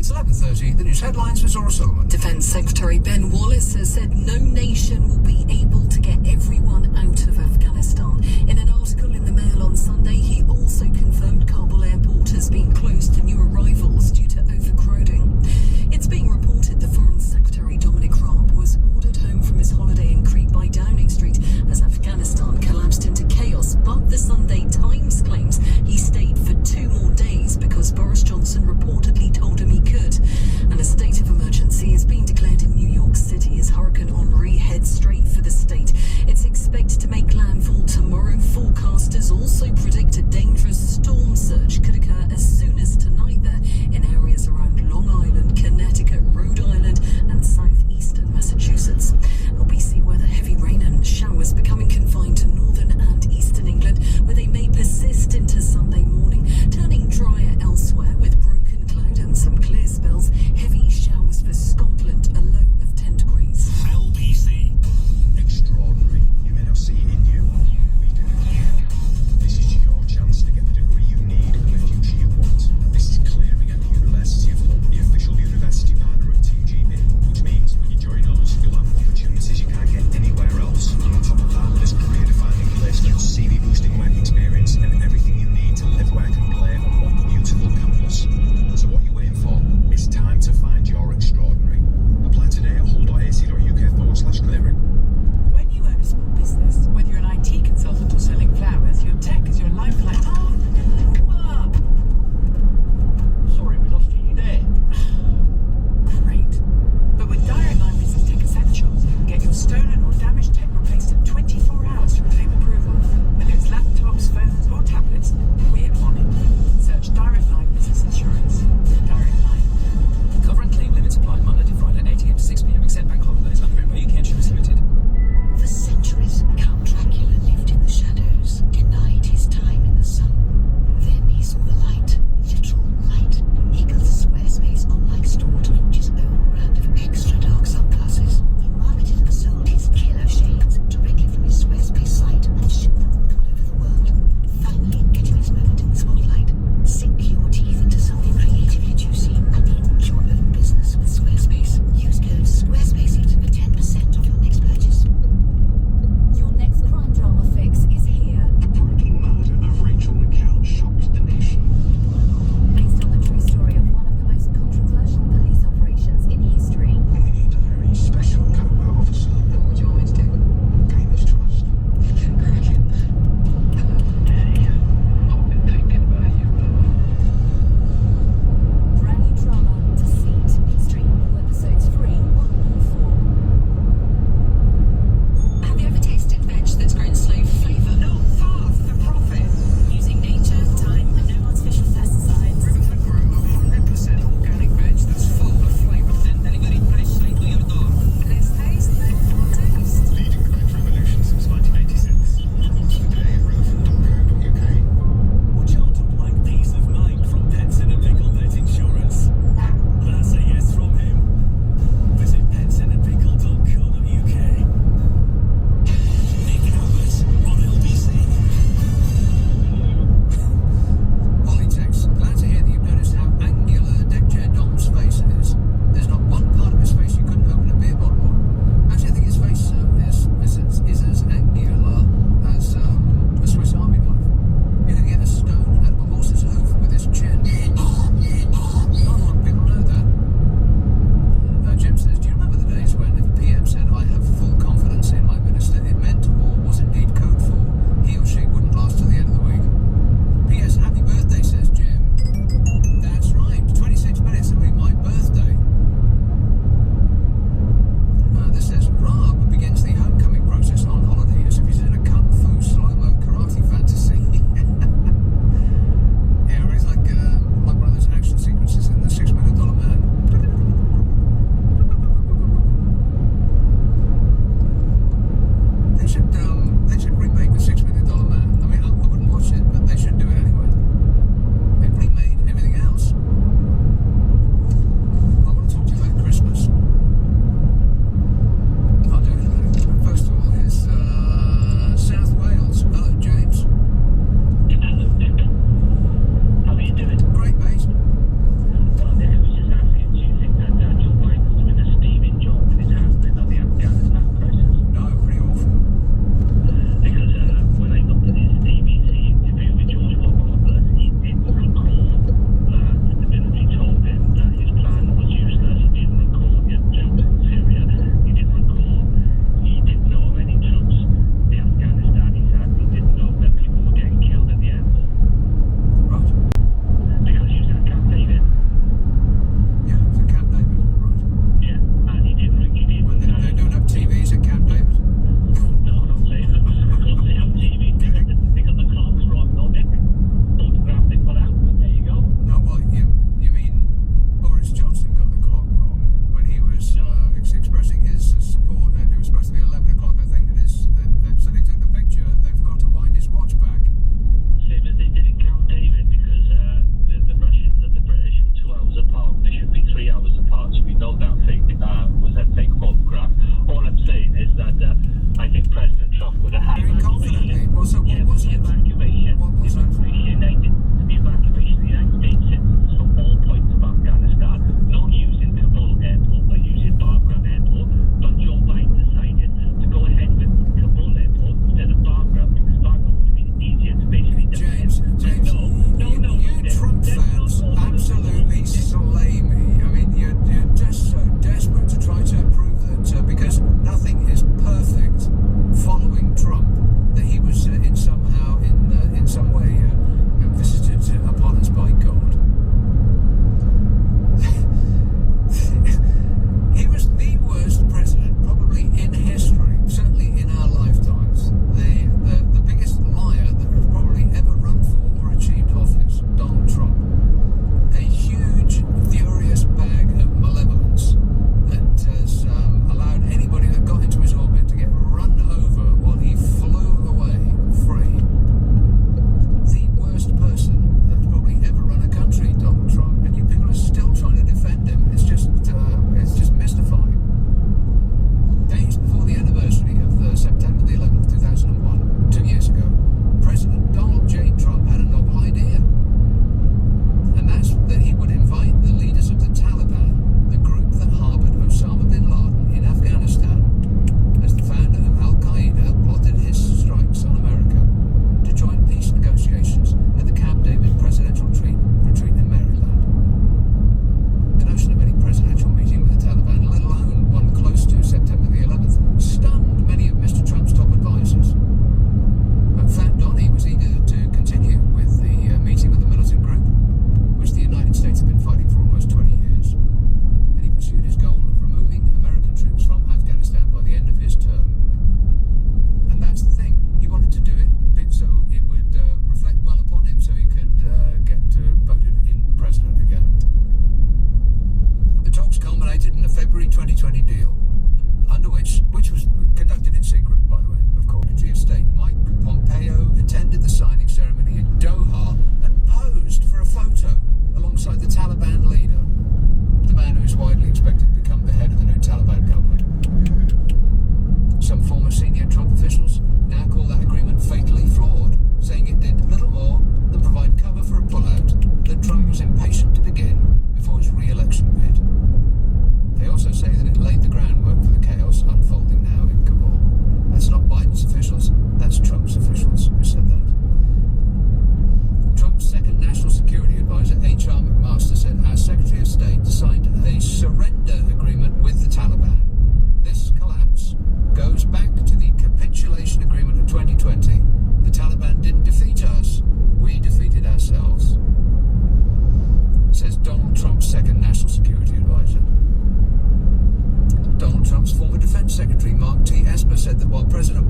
It's 11:30. The news headlines with Zora Solomon. Defence Secretary Ben Wallace has said no nation will be able to get everyone out of Afghanistan. In an article in the Mail on Sunday, he also confirmed Kabul airport has been closed to new arrivals due to overcrowding. It's being reported the Foreign Secretary Dominic Raab was ordered home from his holiday in Crete by Downing Street as Afghanistan collapsed into chaos, but the Sunday Times claims he stayed for 2 more days because Boris Johnson reportedly told him he could. And a state of emergency is being declared in New York City as Hurricane Henri heads straight for the state. It's expected to make landfall tomorrow. Forecasters also predict a dangerous storm surge could occur as soon as tonight there in areas around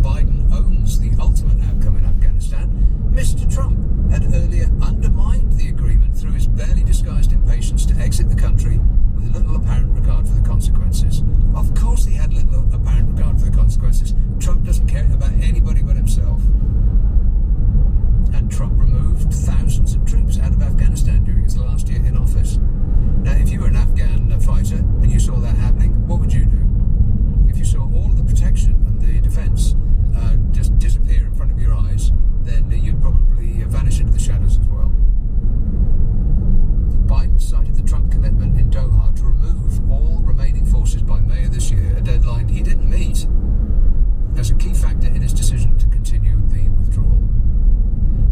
Biden owns the ultimate outcome in Afghanistan, Mr. Trump had earlier undermined the agreement through his barely disguised impatience to exit the country with little apparent regard for the consequences. Of course he had little apparent regard for the consequences. Trump doesn't care about anybody but himself. And Trump removed thousands of troops out of Afghanistan during his last year in office. Now, if you were an Afghan fighter and you saw that happening, what would you do? If you saw all of the protection and the defence just disappear in front of your eyes, then you'd probably vanish into the shadows as well. Biden cited the Trump commitment in Doha to remove all remaining forces by May of this year, a deadline he didn't meet, as a key factor in his decision to continue the withdrawal.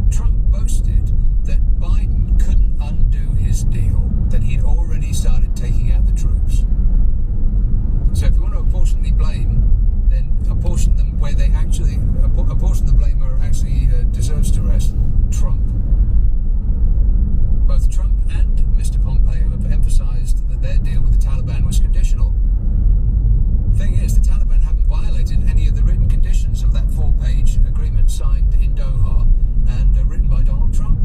Trump boasted that Biden couldn't undo his deal, that he'd already started taking out the troops. So if you want to apportion the blame, then apportion them where they actually, apportion the blame where it actually deserves to rest: Trump. Both Trump and Mr. Pompeo have emphasized that their deal with the Taliban was conditional. Thing is, the Taliban haven't violated any of the written conditions of that 4-page agreement signed in Doha and written by Donald Trump.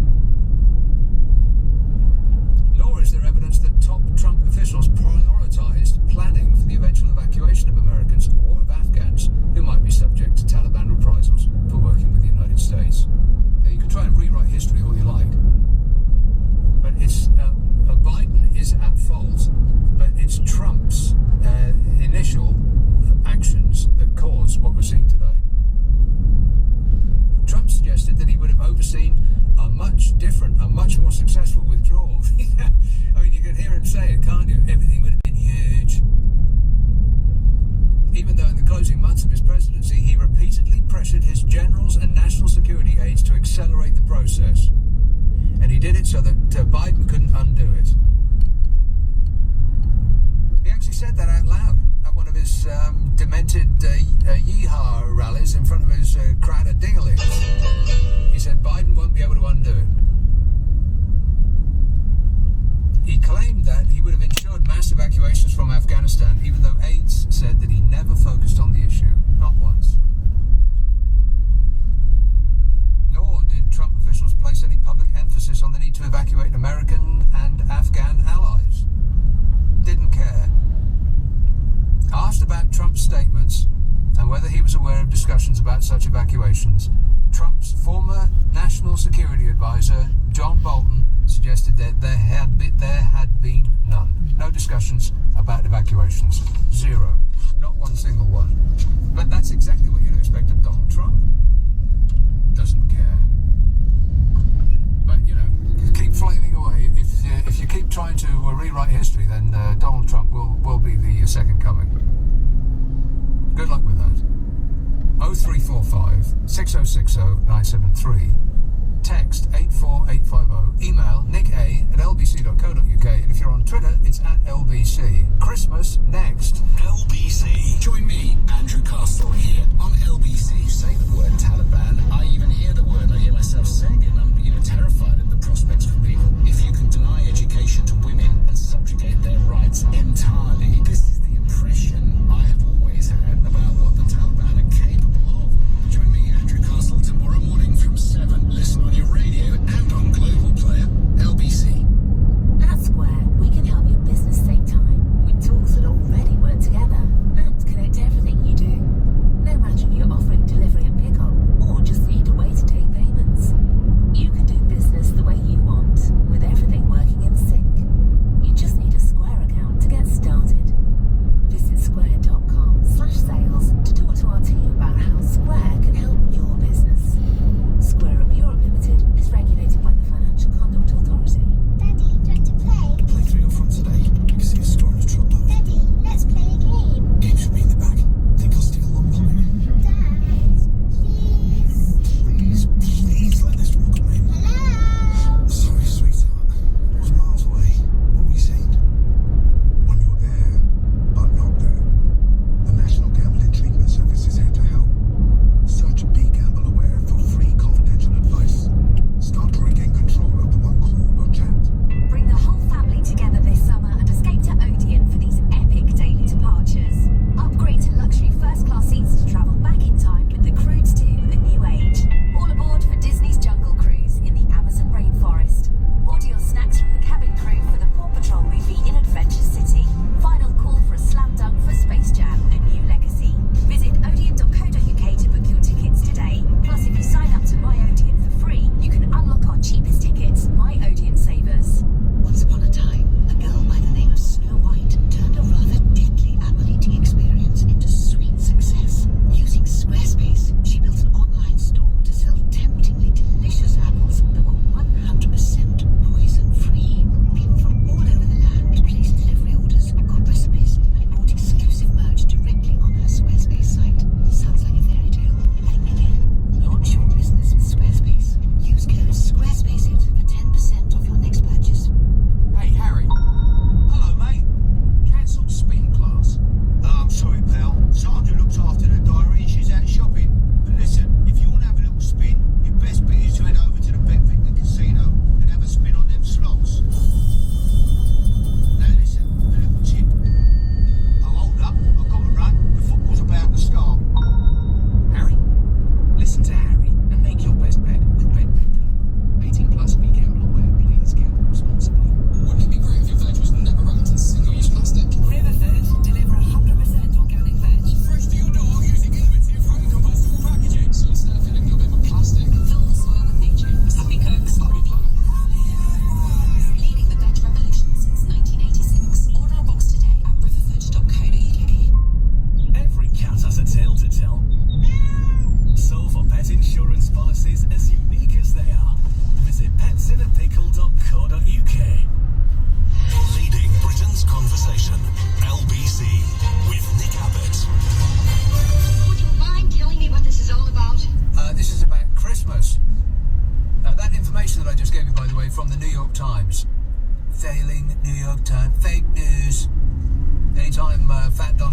Nor is there evidence that top Trump officials prioritized planning for the eventual evacuation of Americans or of Afghans who might be subject to Taliban reprisals for working with the United States. Now, you can try and rewrite history all you like, but it's Biden is at fault, but it's Trump's initial actions that caused what we're seeing today. Trump suggested that he would have overseen a much different, a much more successful withdrawal. I mean, you can hear him say it, can't you? Everything would have been huge. Even though in the closing months of his presidency, he repeatedly pressured his generals and national security aides to accelerate the process. And he did it so that Biden couldn't undo it. He actually said that out loud at one of his demented yeehaw rallies in front of his crowd of dinglings. He said Biden won't be able to undo it. He claimed that he would have ensured mass evacuations from Afghanistan, even though aides said that he never focused on the issue, not once. Nor did Trump officials place any public emphasis on the need to evacuate American and Afghan allies. Didn't care. Asked about Trump's statements and whether he was aware of discussions about such evacuations, Trump's former national security advisor, John Bolton, suggested that there had been none. No discussions about evacuations. Zero. Not one single one. But that's exactly what you'd expect of Donald Trump. Doesn't care. But, you know, keep flaming away. If you keep trying to rewrite history, then Donald Trump will be the second coming. Good luck with that. 0345 6060 973. Text 84850. Email nicka@lbc.co.uk. And if you're on Twitter, it's @LBC. Christmas next. LBC. Join me, Andrew Castle, here on LBC. You say the word Taliban. I even hear the word. I hear myself saying it. And I'm terrified at the prospects for people. If you can deny education to women and subjugate their rights entirely, this is the impression I have always had about what the Taliban are capable of. Join me, Andrew Castle, tomorrow morning from 7. Listen on your radio and on Global Player. LBC. At Square, we can help your business save time with tools that already work together and connect everyone.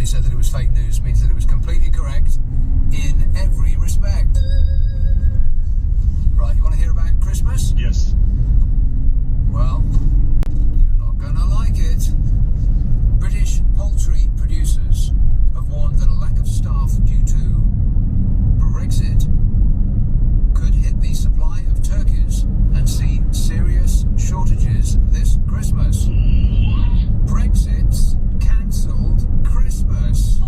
said that it was fake news means that it was completely correct in every respect. Right, you want to hear about Christmas? Yes. Well, you're not gonna like it. British poultry producers have warned that a lack of staff due to Brexit could hit the supply of turkeys and see serious shortages this Christmas. Brexit's cancelled Christmas.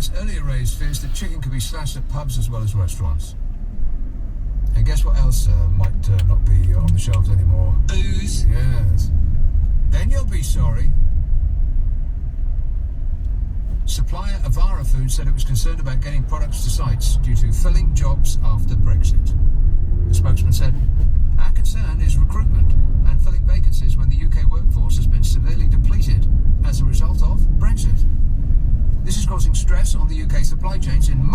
Experts earlier raised fears that chicken could be slashed at pubs as well as restaurants. And guess what else might not be on the shelves anymore? Booze. Yes. Then you'll be sorry. Supplier Avara Food said it was concerned about getting products to sites due to filling jobs after Brexit. The spokesman said, "Our concern is recruitment and filling vacancies when the UK workforce has been severely depleted as a result of Brexit. This is causing stress on the UK supply chains in